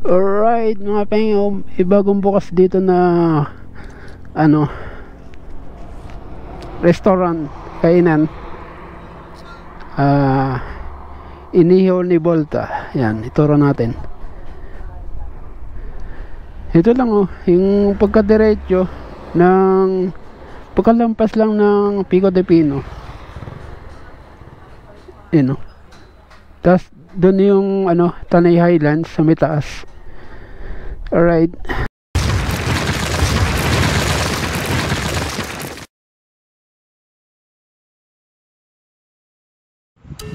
Alright mga pengyo, ibagong bukas dito na ano, restaurant, kainan, Inihaw ni Volta. Yan, ituro natin. Ito lang oh, yung pagkadiretso ng pagkalampas lang ng Pico de Pino. Yan oh. Tapos doon yung ano, Tanay Highlands sa may taas. Alright.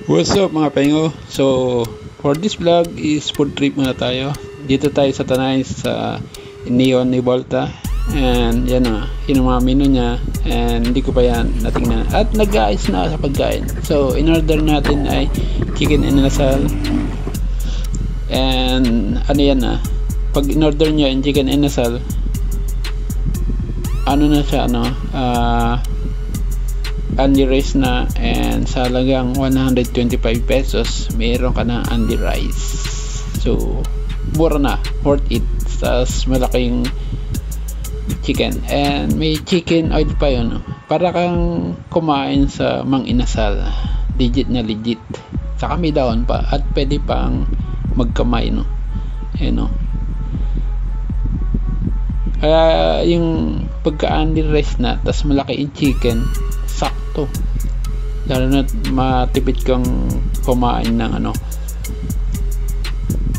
What's up mga pengo? So for this vlog is food trip muna tayo. Dito tayo sa Tanay sa Inihaw ni Volta. And yan na, yun ang mga menu niya. And hindi ko pa yan natingnan. At nag-aayos na sa pagkain. So in order natin ay chicken inasal. And ano yan na, pag in order nyo yung chicken inasal, ano na siya, ano, Andy rice na, and sa halagang 125 pesos meron ka na Andy rice. So mura na, worth it. Tapos malaking chicken, and may chicken oil pa yun, para kang kumain sa Mang Inasal, legit na legit. Saka may daon pa, at pwede pang magkamay, no? Ayan, no? Kaya yung pagka-Andy rice na, tas malaki yung chicken, sakto. Lalo na matipid kang kumain ng ano,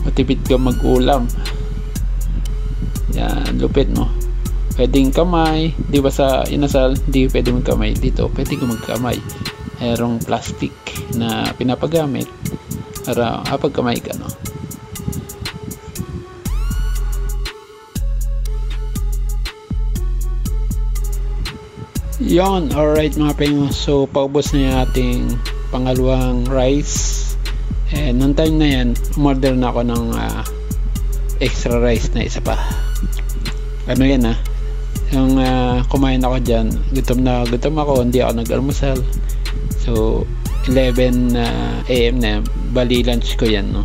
matipid kang mag-ulam. Yan, lupit, no? Pwedeng kamay, di ba sa inasal, di pwede magkamay. Dito, pwede kang magkamay. Merong plastic na pinapagamit para kapag kamay ka, no? Yon, alright mga pengo. So paubos na yung ating pangalawang rice, and nung time na yan umorder na ako ng extra rice na isa pa. Ano yan, yung kumain ako dyan, gutom ako, hindi ako nag-almusal. So 11 AM na, bali lunch ko yan, no?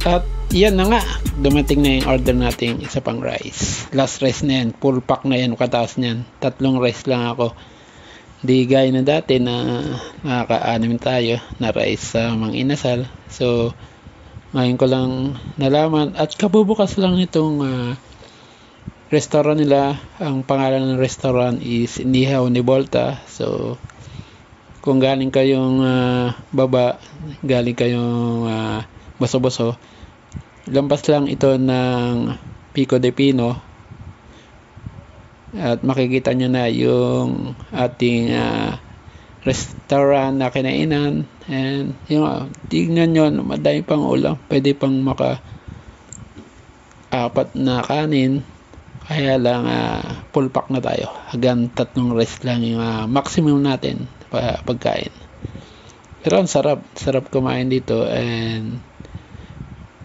At yan na nga, dumating na yung order natin, isa pang rice. Last rice na yan, full pack na yan, kataas niyan. 3 rice lang ako. Di gaya na dati na nakaka-anim tayo na rice sa Mang Inasal. So ngayon ko lang nalaman, at kabubukas lang nitong restaurant nila. Ang pangalan ng restaurant is Inihaw ni Volta. So kung galing kayong baba, galing kayong Boso-Boso, lampas lang ito ng Pico de Pino, at makikita nyo na yung ating restaurant na kinainan. And yung tignan nyo, madami pang ulam, pwede pang maka 4 na kanin. Kaya lang full pack na tayo, hanggang 3 rice lang yung maximum natin pagkain. Pero ang sarap kumain dito, and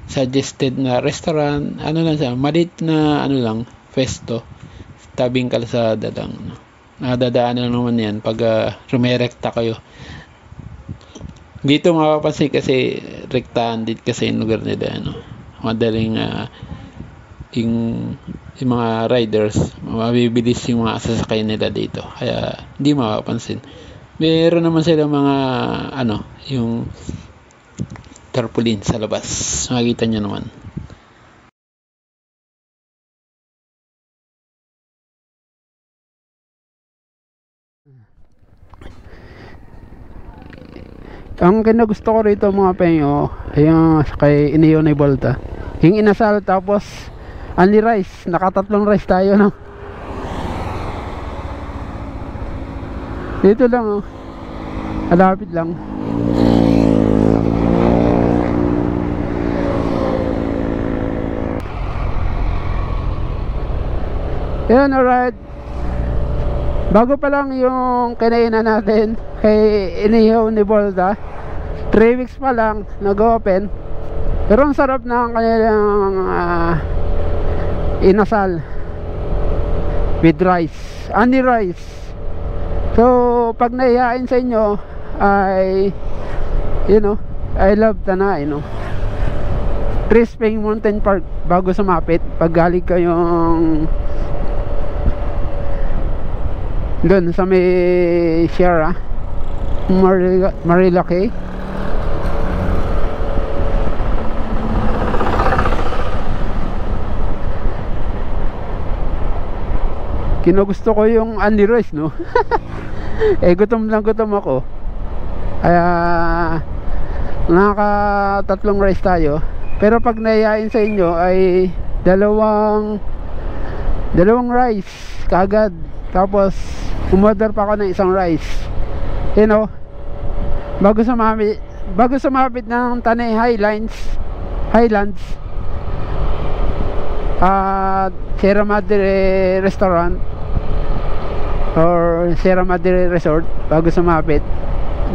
suggested na restaurant. Ano lang siya, maliit na ano lang, festo, tabing kalsada lang, no? Nadadaan lang naman yan pag rumerekta kayo dito. Mapapansin kasi rektahan din kasi yung lugar nila, no? Madaling yung mga riders, mabibilis yung mga sasakay nila dito, kaya hindi mapapansin. Meron naman sila mga ano, yung tarpaulin sa labas, makikita nyo naman. Ang kinagusto ko rito mga penyo, yung kay Inihaw ni Volta, yung inasal, tapos only rice, nakatatlong rice tayo, no? Dito lang, oh, malapit lang. Yan, alright. Bago pa lang yung kinainan natin kay Inihaw ni Volta, 3 weeks pa lang nag-open, pero ang sarap ng kanilang inasal with rice, only rice. So pag naiyain sa inyo ay I love Tanay, Trisping Mountain Park bago sumapit. Pag galing kayong doon sa may Sierra Marilaki, kinugusto ko yung Andy Royce, gutom ako, kaya nakaka-3 rice tayo. Pero pag nayayain sa inyo ay dalawang rice kagad, tapos umorder pa ako ng isang rice, bago sumapit ng Tanay Highlands at Sierra Madre Restaurant or Sierra Madre Resort. Bago sumapit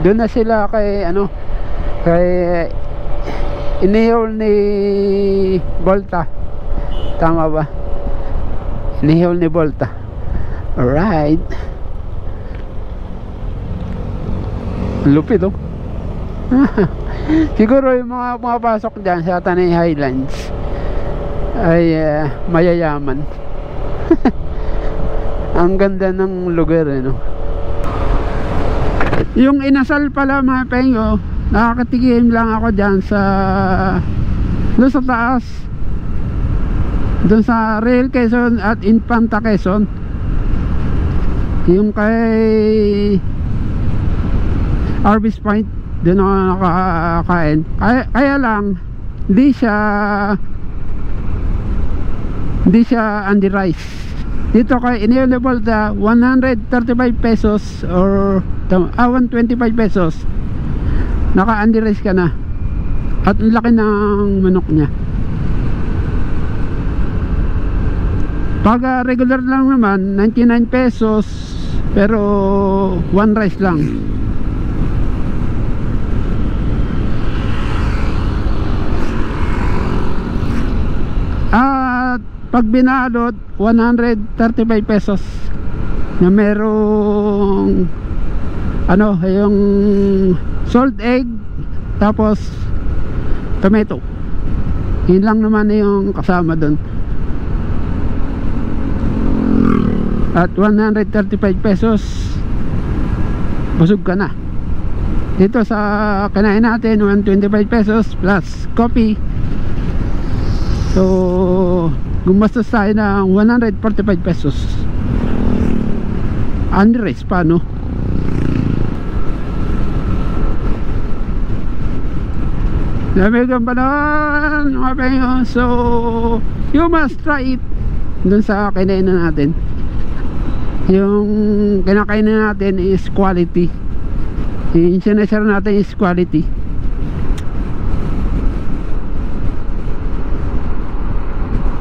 doon na sila kay inihol ni Volta, tama ba? Inihol ni Volta. Alright, lupit siguro yung mga pumapasok dyan sa Tanay Highlands ay mayayaman. Ang ganda ng lugar, Yung inasal pala mga pengo, nakakatikim lang ako dyan doon sa taas, doon sa Real Quezon at Infanta Quezon, yung kay Harvest Point. Doon ako nakakain. Kaya lang hindi siya Andy Rice. Dito kay Inelible 135 pesos or 125 pesos, naka Andy Rice ka na, at ang laki ng manok niya. Pag regular lang naman 99 pesos, pero one rice lang. At pag binalot 135 pesos na merong yung salt egg tapos tomato. Yun lang naman yung kasama doon. At 135 pesos busog ka na. Dito sa kinain natin 125 pesos plus coffee. So gumastos tayo ng 145 pesos. Andy Rice pa, Lamig ang panahon, mga pengo. So you must try it. Dun sa kinainan natin, yung kinakainan natin is quality. Yung sinashare natin is quality.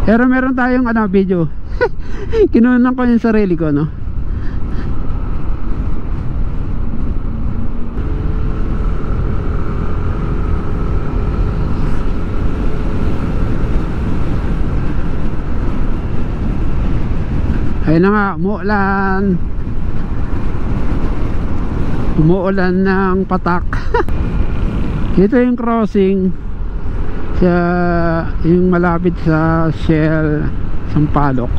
Pero meron tayong video. Kinunan ko yung sarili ko, Ayun na nga, umuulan ng patak. Ito yung crossing yung malapit sa Shell Sampaloc.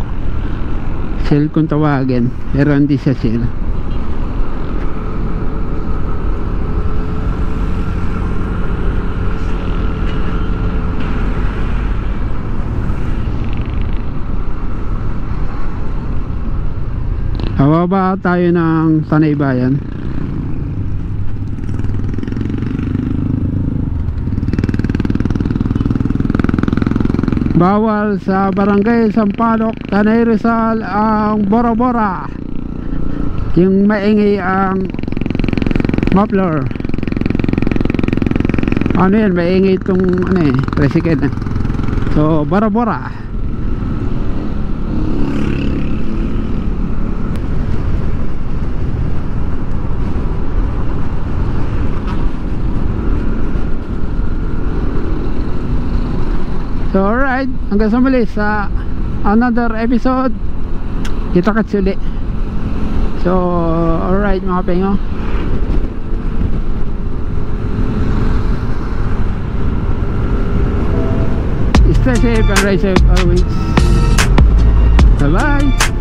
Shell kung tawagin, pero hindi siya Shell. Bababa tayo ng Tanay Bayan. Bawal sa Barangay Sampaloc, Tanay Rizal ang bora-bora. Yung maingay ang muffler. Yan, maingay itong tricycle. So bora-bora. So alright, hanggang sa muli sa another episode. Kita-kits uli. So So alright mga pengo, stay safe and ride safe always. Bye bye.